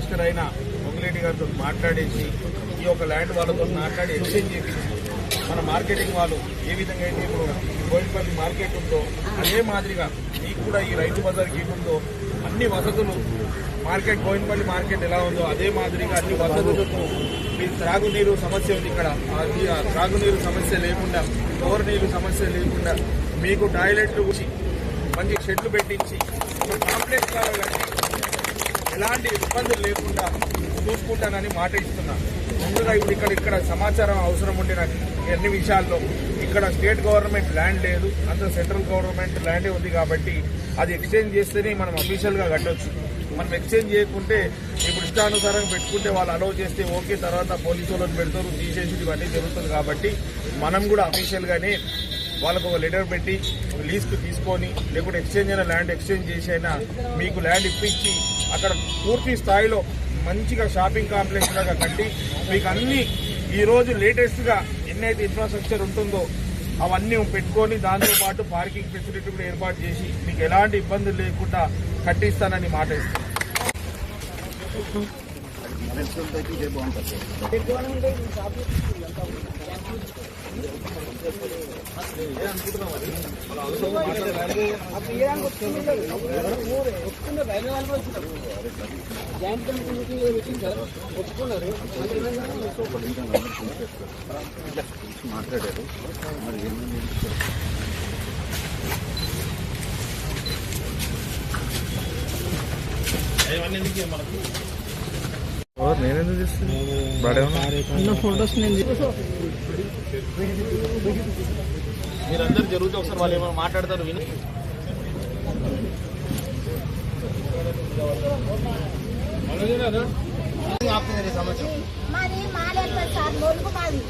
Minister అయిన పొంగిరెడ్డి గారితో మాట్లాడేసి ఈ యొక్క ల్యాండ్ వాళ్ళతో మాట్లాడి ఎక్స్చేంజ్ చేయించి మన మార్కెటింగ్ వాళ్ళు ఏ విధంగా అయితే ఇప్పుడు బోయినపల్లి మార్కెట్ ఉందో అదే మాదిరిగా మీకు కూడా ఈ రైతు బజార్కి ఉందో అన్ని వసతులు మార్కెట్ బోయినపల్లి మార్కెట్ ఎలా ఉందో అదే మాదిరిగా అన్ని వసతులతో మీకు త్రాగునీరు సమస్య ఉంది. ఇక్కడ త్రాగునీరు సమస్య లేకుండా, బోర్ నీరు సమస్య లేకుండా మీకు టాయిలెట్లు వచ్చి మంచి షెడ్లు పెట్టించి కాంప్లెక్స్ లాగా కట్టి ఎలాంటి ఇబ్బందులు లేకుండా చూసుకుంటానని మాట ఇస్తున్నాను. ముందుగా ఇప్పుడు ఇక్కడ సమాచారం అవసరం ఉండే నాకు అన్ని విషయాల్లో ఇక్కడ స్టేట్ గవర్నమెంట్ ల్యాండ్ లేదు, అంత సెంట్రల్ గవర్నమెంట్ ల్యాండే ఉంది కాబట్టి అది ఎక్స్చేంజ్ చేస్తేనే మనం అఫీషియల్గా కట్టొచ్చు. మనం ఎక్స్చేంజ్ చేయకుంటే ఇప్పుడు ఇష్టానుసారం పెట్టుకుంటే వాళ్ళు అలౌ చేస్తే ఓకే, తర్వాత పోలీసు వాళ్ళని పెడతారు, తీసేసి ఇవన్నీ జరుగుతుంది. కాబట్టి మనం కూడా అఫీషియల్గానే వాళ్ళకు ఒక లెటర్ పెట్టి లీజ్కి తీసుకొని లేకుంటే ఎక్స్చేంజ్ అయినా ల్యాండ్ ఎక్స్చేంజ్ చేసి అయినా మీకు ల్యాండ్ ఇప్పించి అక్కడ పూర్తి స్థాయిలో మంచిగా షాపింగ్ కాంప్లెక్స్ లాగా కట్టి మీకు అన్ని ఈరోజు లేటెస్ట్గా ఎన్నైతే ఇన్ఫ్రాస్ట్రక్చర్ ఉంటుందో అవన్నీ పెట్టుకొని దాంతోపాటు పార్కింగ్ ఫెసిలిటీ కూడా ఏర్పాటు చేసి మీకు ఎలాంటి ఇబ్బందులు లేకుండా కట్టిస్తానని మాట ఇస్తాను. మాట్లాడారు మరి ఏమైంది నేనెందుకు చేస్తాను ఫోటోస్ మీరందరూ జరుగుతూ ఒకసారి వాళ్ళు ఏమైనా మాట్లాడతారు విని మాది మాలేదు సార్, మొలుగు మాది.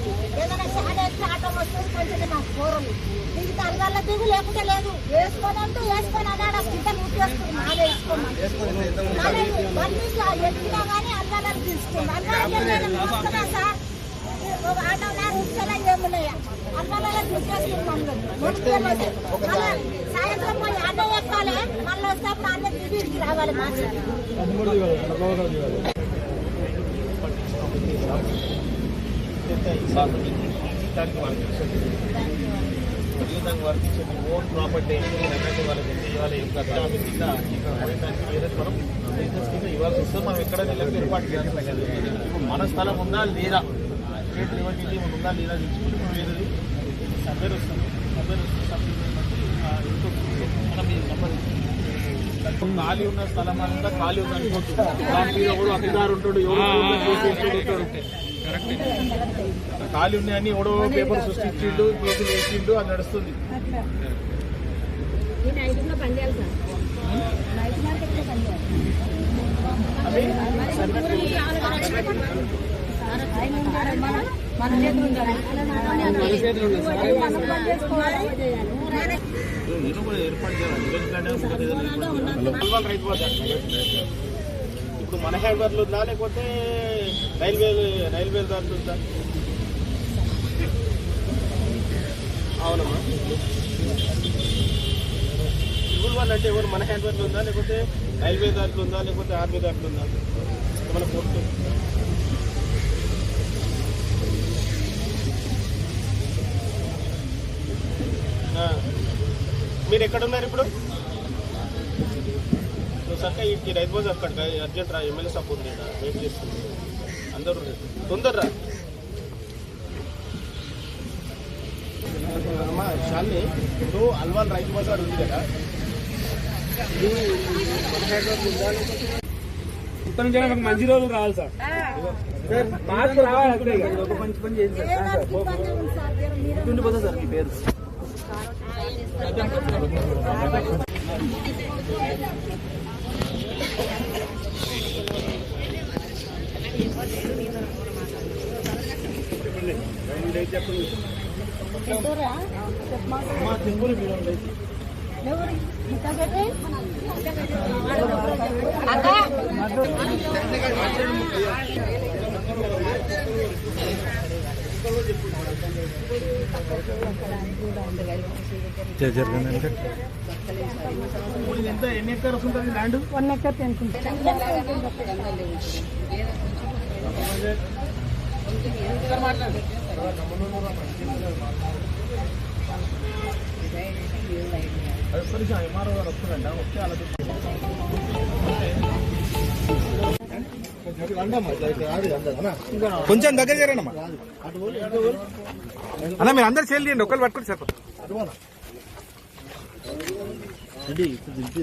ఏదైనా షాడేస్తే ఆటో వస్తుంది కొంచెం మాకు కూరలు దిగుతా అల్వాళ్ళ దిగు లేకుంటే లేదు. వేసుకొని అంటూ వేసుకొని అన్నాడు గిద్దలు ముట్టేస్తుంది. మాదే వేసుకున్నాం ఎత్తినా కానీ అల్వాళ్ళని తీసుకున్నాం. అల్వాళ్ళ సార్ ఆటోలా రిక్షాలా ఏమున్నాయా అల్వాళ్ళ ముట్టేస్తున్నాం. మళ్ళీ సాయంత్రం పోయి ఆటో ఎక్కాలి, మళ్ళీ వస్తేప్పుడు అన్నీ తిరిగి రావాలి. మాకు ఓన్ ప్రాపర్టీ వాళ్ళకి ఎంత ఇవ్వాలి, ఏం కష్టం కింద మనం బిజినెస్ కింద ఇవ్వాల్సి వస్తుంది. మనం ఎక్కడ నిలబడి ఏర్పాటు చేయాలి. ఇప్పుడు మన స్థలం ఉందా లేదా, స్టేట్ రెవెన్యూ ఉందా లేదా తెలుసుకుంటే వేరేది సర్వేర్ వస్తుంది. సర్వేర్ వస్తే ఖాళీ ఉన్న స్థలం అంతా ఖాళీ ఉంది అనుకుంటుంది. దాని మీద కూడా అధికారు ఉంటాడు, ఎవరు ఖాళీ ఉన్నాయని ఎవడో పేపర్ సృష్టించిండు, కేసులు వేసిండు, అది నడుస్తుంది. నేను కూడా ఏర్పాటు చేయాలి. రైతు బజార్ ఇప్పుడు మన హ్యాండ్వర్లు ఉందా లేకపోతే రైల్వే దాంట్లో ఉందా? అవునమ్మా, సివిల్ వాళ్ళు అంటే ఎవరు? మన హ్యాండ్వర్లు ఉందా లేకపోతే రైల్వే దాంట్లో ఉందా లేకపోతే ఆర్మీ దాంట్లో ఉందా? మన కోర్టు మీరు ఎక్కడున్నారు ఇప్పుడు? సర్కా ఈ రైతు బజార్ అక్కడ అర్జెంట్ రా, ఎమ్మెల్యే సపోర్ట్ లేదా వెయిట్ చేస్తుంది. అందరూ తొందరరా అమ్మా. షాల్ని ఇప్పుడు అల్వాల్ రైతు బజార్ ఉంది కదా, మొత్తం మంచి రోజులు రావాలి సార్, మార్పు రావాలి. ఒక మంచి పని చేయండి సార్. పోతుంది సార్ మీ పేరు ఎంత ఎన్ని ఎకర్స్ ఉంటుంది ల్యాండ్? 1 ఎకర్ అనుకుంటా. ఎంఆర్ఓ గారు వస్తుందంట, వస్తే అలా కొంచెం దగ్గర చేరండి అన్న, మీరు అందరు సేల్ చేయండి, ఒకళ్ళు పట్టుకుని సార్. రెడీ ఇప్పుడు దింపి